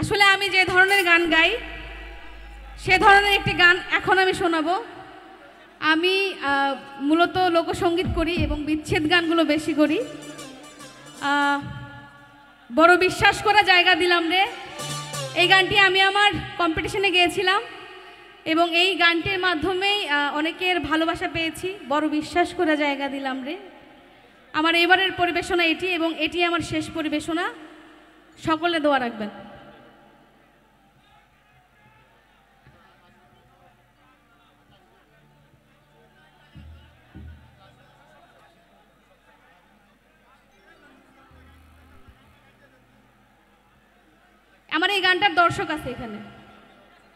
আসলে আমি যে ধরনের গান গাই সে ধরনের একটি গান এখন আমি শোনাবো। আমি মূলত লোকসঙ্গীত করি এবং বিচ্ছেদ গানগুলো বেশি করি। বড় বিশ্বাস করা জায়গা দিলাম রে, এই গানটি আমি আমার কম্পিটিশনে গিয়েছিলাম এবং এই গানটির মাধ্যমেই অনেকের ভালোবাসা পেয়েছি। বড় বিশ্বাস করা জায়গা দিলাম রে আমার এবারের পরিবেশনা এটি, এবং এটি আমার শেষ পরিবেশনা। সকলে দোয়া রাখবেন। আমার এই গানটার দর্শক আছে এখানে,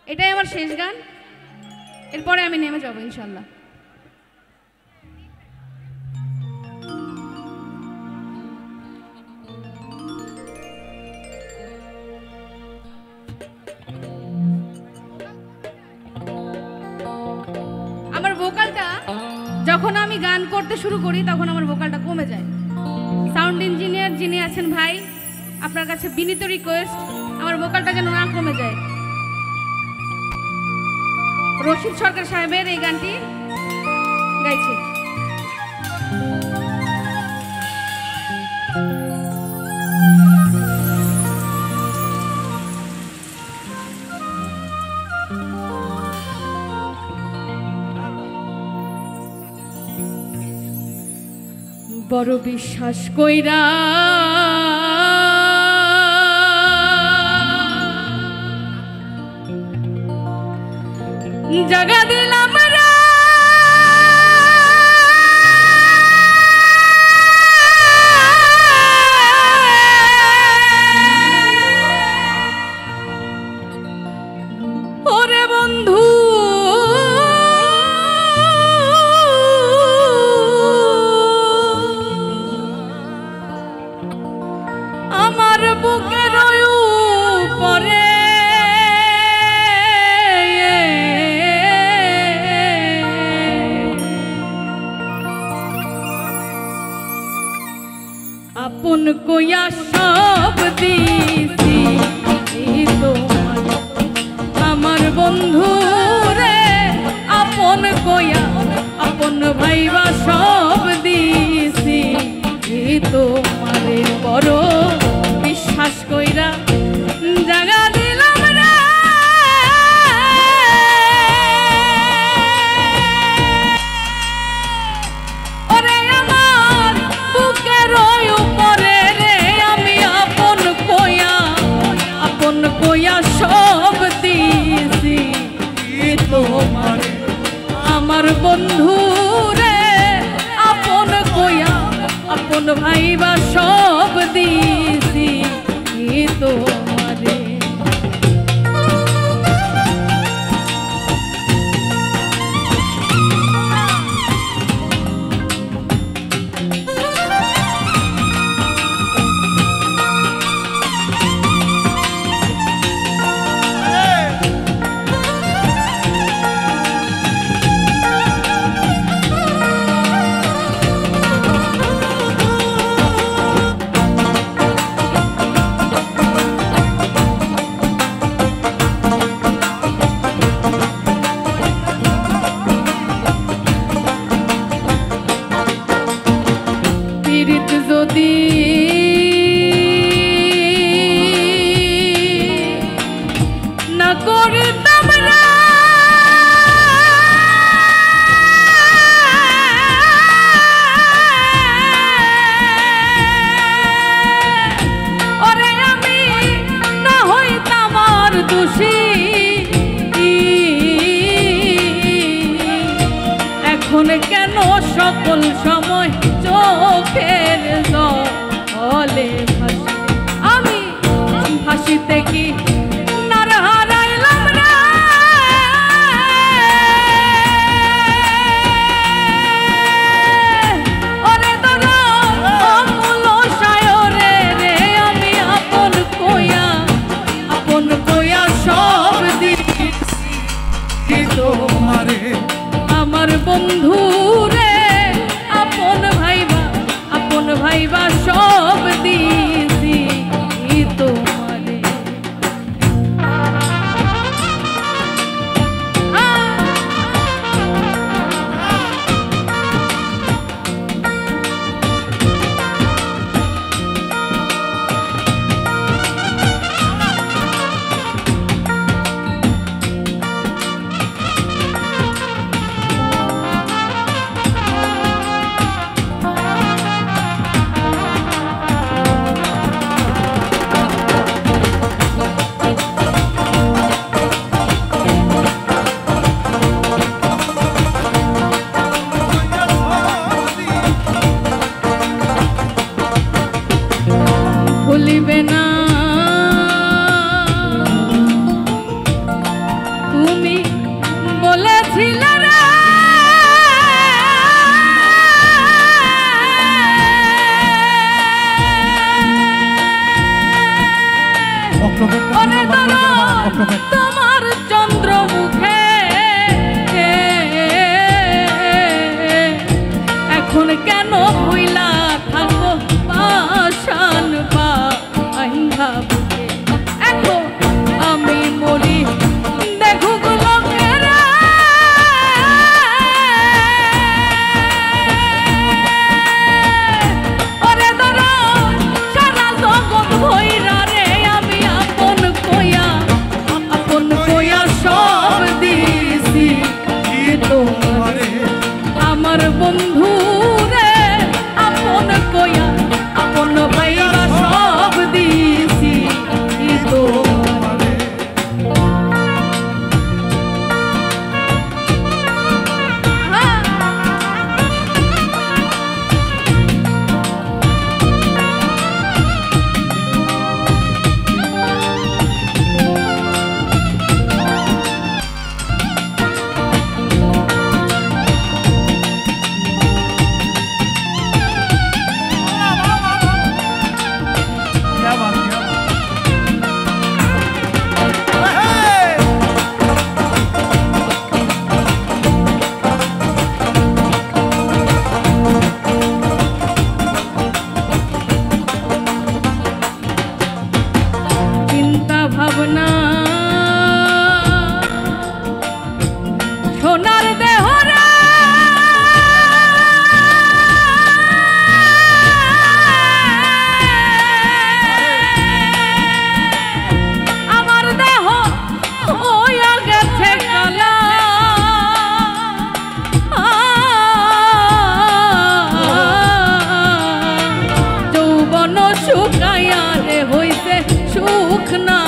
এটাই আমার শেষ গান, এরপরে আমি নেমে যাব ইনশাল্লাহ। আমার ভোকালটা যখন আমি গান করতে শুরু করি তখন আমার ভোকালটা কমে যায়। সাউন্ড ইঞ্জিনিয়ার যিনি আছেন ভাই, আপনার কাছে বিনীত রিকোয়েস্ট আমার ভোকালটা যেন না কমে যায়। রশিদ সরকার সাহেবের এই গানটি গাইছে। বড় বিশ্বাস কইরা জাগা দিলাম রে, ওরে বন্ধু আমার বুকের উপরে আপন কইয়া সব দিছি তোমার, আমার বন্ধু রে আপন কইয়া আপন ভাইবা সব দিছি তোমারে। বড় বিশ্বাস কইরা জাগা দিলাম রে, ওরে আমার বুকের উপরে রে আমি আপন কইয়া সব দিছি তোমার, আমার বন্ধু রে আপন কইয়া আপন ভাইবা সব দিছি তোমারে। ওরে দরদ তোমার চন্দ্রমুখে এখন কেন ভুইলা থাকো পাষাণ পাইহা বুকে এখন আমি মরি দেখুক লোকেরা ওরে দরদ সারা জগৎ ভইরা রে আমি আপন কইয়া সব দিছি তোমারে আমার বন্ধু রে আপন কইয়া আপন পাইবা সব দিছি তোমারে ভাবনা সোনার দেহরা আমার দেহ হইয়া গেছে কালা যৌবন শুকাইয়া রে হইছে সুখ না